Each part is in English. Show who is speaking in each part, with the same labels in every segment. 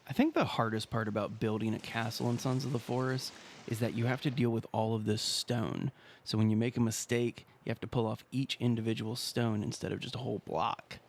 Speaker 1: I think the hardest part about building a castle in Sons of the Forest is that you have to deal with all of this stone. So when you make a mistake, you have to pull off each individual stone instead of just a whole block.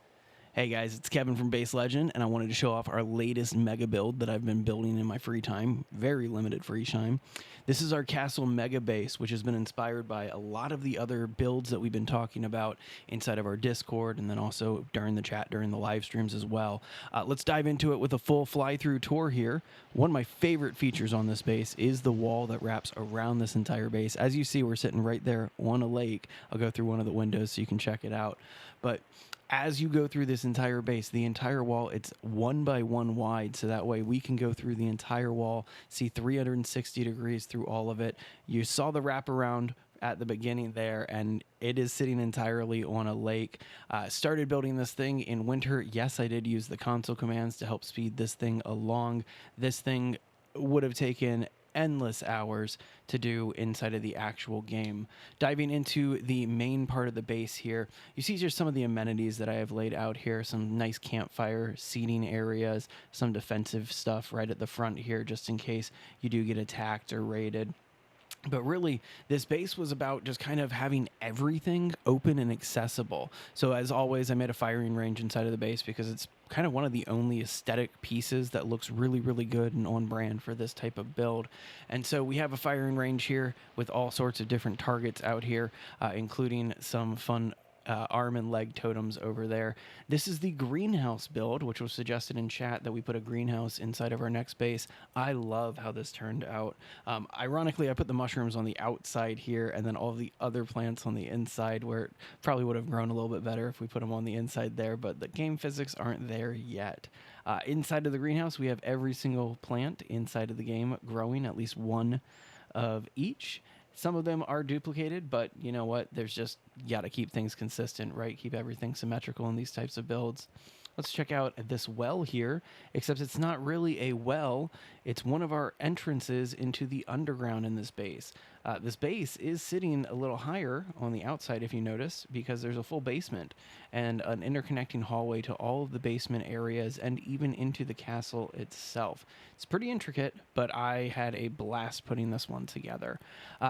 Speaker 1: Hey guys, it's Kevin from Base Legend, and I wanted to show off our latest mega build that I've been building in my free time. Very limited free time. This is our castle mega base, which has been inspired by a lot of the other builds that we've been talking about inside of our Discord, and then also during the chat, during the live streams as well. Let's dive into it with a full fly-through tour here. One of my favorite features on this base is the wall that wraps around this entire base. As you see, we're sitting right there on a lake. I'll go through one of the windows so you can check it out. But as you go through this entire base, the entire wall, it's 1 by 1 wide, so that way we can go through the entire wall, see 360 degrees through all of it. You saw the wraparound at the beginning there, and it is sitting entirely on a lake. Started building this thing in winter. Yes, I did use the console commands to help speed this thing along. This thing would have taken endless hours to do inside of the actual game. Diving into the main part of the base here, you see just some of the amenities that I have laid out here, some nice campfire seating areas, some defensive stuff right at the front here just in case you do get attacked or raided. But really, this base was about just kind of having everything open and accessible. So as always, I made a firing range inside of the base because it's kind of one of the only aesthetic pieces that looks really, really good and on brand for this type of build. And so we have a firing range here with all sorts of different targets out here, including some fun arm and leg totems over there. This is the greenhouse build, which was suggested in chat that we put a greenhouse inside of our next base. I love how this turned out. Ironically, I put the mushrooms on the outside here and then all the other plants on the inside, where it probably would have grown a little bit better if we put them on the inside there, but the game physics aren't there yet. Inside of the greenhouse, we have every single plant inside of the game growing, at least one of each. Some of them are duplicated, but you know what? There's just, you got to keep things consistent, right? Keep everything symmetrical in these types of builds. Let's check out this well here, except it's not really a well. It's one of our entrances into the underground in this base. This base is sitting a little higher on the outside, if you notice, because there's a full basement and an interconnecting hallway to all of the basement areas and even into the castle itself. It's pretty intricate, but I had a blast putting this one together.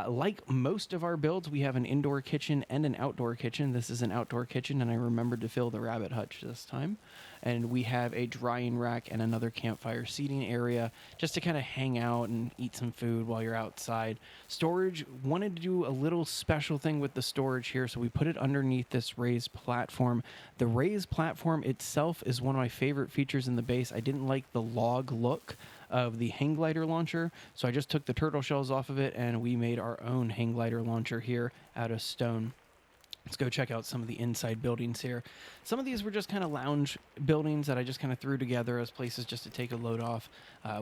Speaker 1: Like most of our builds, we have an indoor kitchen and an outdoor kitchen. This is an outdoor kitchen, and I remembered to fill the rabbit hutch this time. And we have a drying rack and another campfire seating area just to kind of hang out and eat some food while you're outside. Storage, wanted to do a little special thing with the storage here, so we put it underneath this raised platform. The raised platform itself is one of my favorite features in the base. I didn't like the log look of the hang glider launcher, so I just took the turtle shells off of it and we made our own hang glider launcher here out of stone. Let's go check out some of the inside buildings here. Some of these were just kind of lounge buildings that I just kind of threw together as places just to take a load off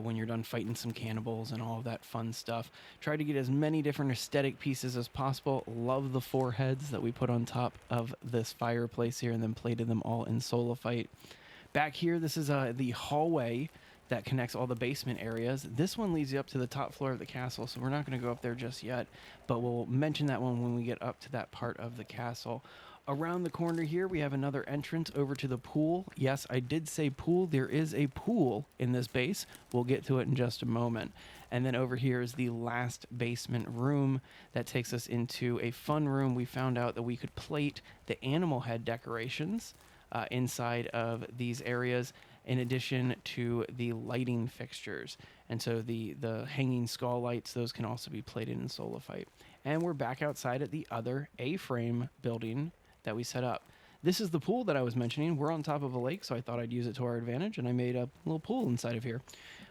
Speaker 1: when you're done fighting some cannibals and all of that fun stuff. Tried to get as many different aesthetic pieces as possible. Love the foreheads that we put on top of this fireplace here and then plated them all in solophyte. Back here, this is the hallway that connects all the basement areas. This one leads you up to the top floor of the castle, so we're not going to go up there just yet, but we'll mention that one when we get up to that part of the castle. Around the corner here, we have another entrance over to the pool. Yes, I did say pool. There is a pool in this base. We'll get to it in just a moment. And then over here is the last basement room that takes us into a fun room. We found out that we could plate the animal head decorations inside of these areas, in addition to the lighting fixtures. And so the hanging skull lights, those can also be plated in solophyte. And we're back outside at the other A-frame building that we set up. This is the pool that I was mentioning. We're on top of a lake, so I thought I'd use it to our advantage, and I made a little pool inside of here.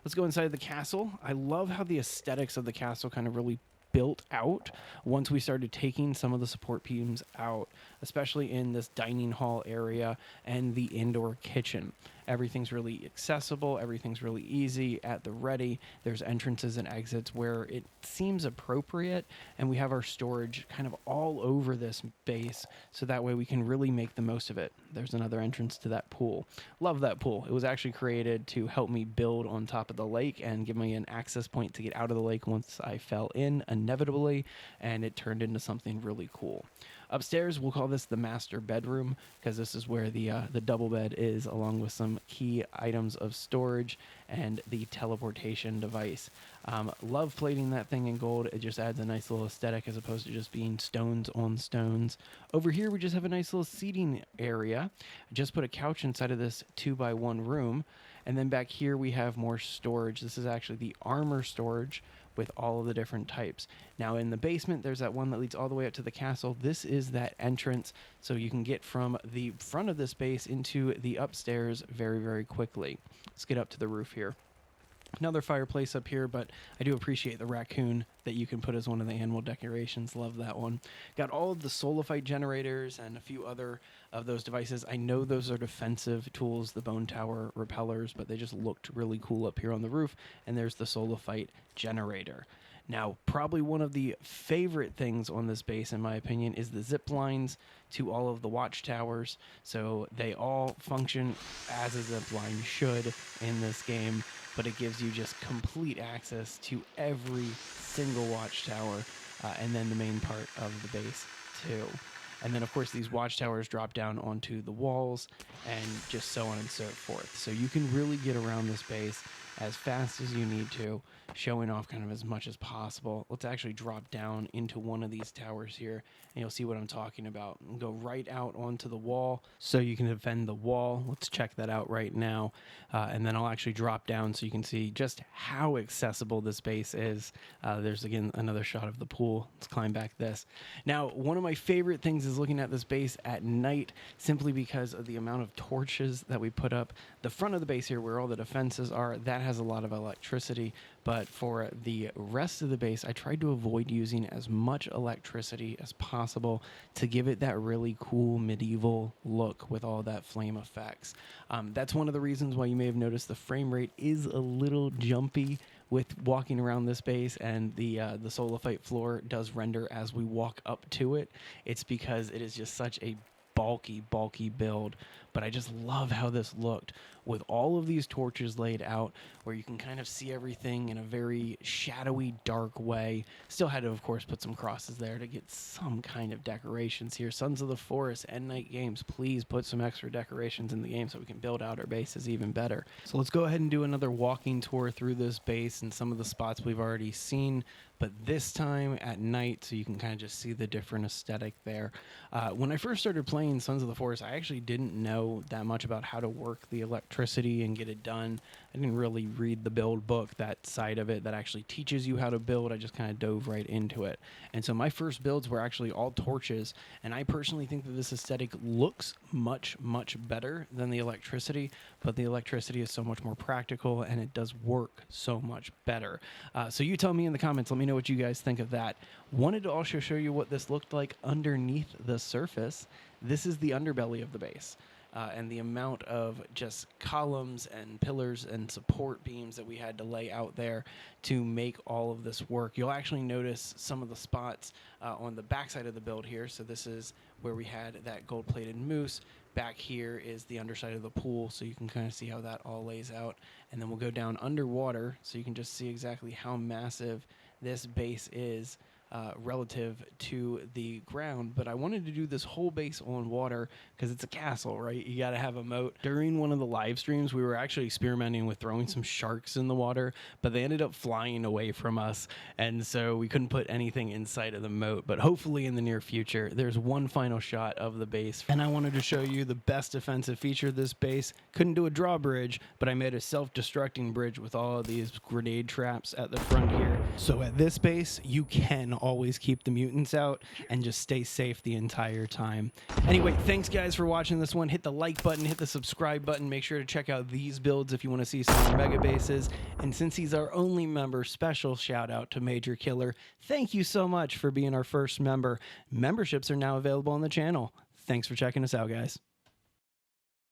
Speaker 1: Let's go inside the castle. I love how the aesthetics of the castle kind of really built out once we started taking some of the support beams out, especially in this dining hall area and the indoor kitchen. Everything's really accessible. Everything's really easy at the ready. There's entrances and exits where it seems appropriate, and we have our storage kind of all over this base, so that way we can really make the most of it. There's another entrance to that pool. Love that pool. It was actually created to help me build on top of the lake and give me an access point to get out of the lake once I fell in inevitably, and it turned into something really cool. Upstairs, we'll call this the master bedroom because this is where the double bed is, along with some key items of storage and the teleportation device. Love plating that thing in gold. It just adds a nice little aesthetic as opposed to just being stones on stones. Over here, we just have a nice little seating area. Just put a couch inside of this 2x1 room. And then back here, we have more storage. This is actually the armor storage with all of the different types. Now in the basement, there's that one that leads all the way up to the castle. This is that entrance, so you can get from the front of this base into the upstairs very, very quickly. Let's get up to the roof here. Another fireplace up here, but I do appreciate the raccoon that you can put as one of the animal decorations. Love that one. Got all of the Solifite generators and a few other of those devices. I know those are defensive tools, the bone tower repellers, but they just looked really cool up here on the roof. And there's the Solifite generator. Now, probably one of the favorite things on this base, in my opinion, is the zip lines to all of the watchtowers. So they all function as a zip line should in this game, but it gives you just complete access to every single watchtower, and then the main part of the base too. And then, of course, these watchtowers drop down onto the walls and just so on and so forth. So you can really get around this base as fast as you need to, showing off kind of as much as possible. Let's actually drop down into one of these towers here, and you'll see what I'm talking about. And go right out onto the wall so you can defend the wall. Let's check that out right now. And then I'll actually drop down so you can see just how accessible this base is. There's, again, another shot of the pool. Let's climb back this. Now, one of my favorite things is looking at this base at night, simply because of the amount of torches that we put up. The front of the base here, where all the defenses are, that has a lot of electricity, but for the rest of the base, I tried to avoid using as much electricity as possible to give it that really cool medieval look with all that flame effects. That's one of the reasons why you may have noticed the frame rate is a little jumpy with walking around this base, and the Solifite floor does render as we walk up to it. It's because it is just such a bulky build, but I just love how this looked with all of these torches laid out where you can kind of see everything in a very shadowy, dark way. Still had to, of course, put some crosses there to get some kind of decorations here. Sons of the Forest and Night Games, please put some extra decorations in the game so we can build out our bases even better. So let's go ahead and do another walking tour through this base and some of the spots we've already seen, but this time at night, so you can kind of just see the different aesthetic there. When I first started playing Sons of the Forest, I actually didn't know that much about how to work the electricity and get it done. I didn't really read the build book, that side of it that actually teaches you how to build. I just kind of dove right into it. And so my first builds were actually all torches, and I personally think that this aesthetic looks much better than the electricity, but the electricity is so much more practical and it does work so much better. So you tell me in the comments, let me know what you guys think of that. Wanted to also show you what this looked like underneath the surface. This is the underbelly of the base. And the amount of just columns and pillars and support beams that we had to lay out there to make all of this work. You'll actually notice some of the spots on the backside of the build here. So this is where we had that gold-plated moose. Back here is the underside of the pool, so you can kind of see how that all lays out. And then we'll go down underwater so you can just see exactly how massive this base is relative to the ground. But I wanted to do this whole base on water because it's a castle, right? You got to have a moat. During one of the live streams, we were actually experimenting with throwing some sharks in the water, but they ended up flying away from us, and so we couldn't put anything inside of the moat. But hopefully in the near future, there's one final shot of the base, and I wanted to show you the best defensive feature of this base. Couldn't do a drawbridge, but I made a self-destructing bridge with all of these grenade traps at the front here. So at this base, you can always keep the mutants out and just stay safe the entire time. Anyway, thanks guys for watching this one. Hit the like button, hit the subscribe button. Make sure to check out these builds if you want to see some more mega bases. And since he's our only member, special shout out to Major Killer. Thank you so much for being our first member. Memberships are now available on the channel. Thanks for checking us out, guys.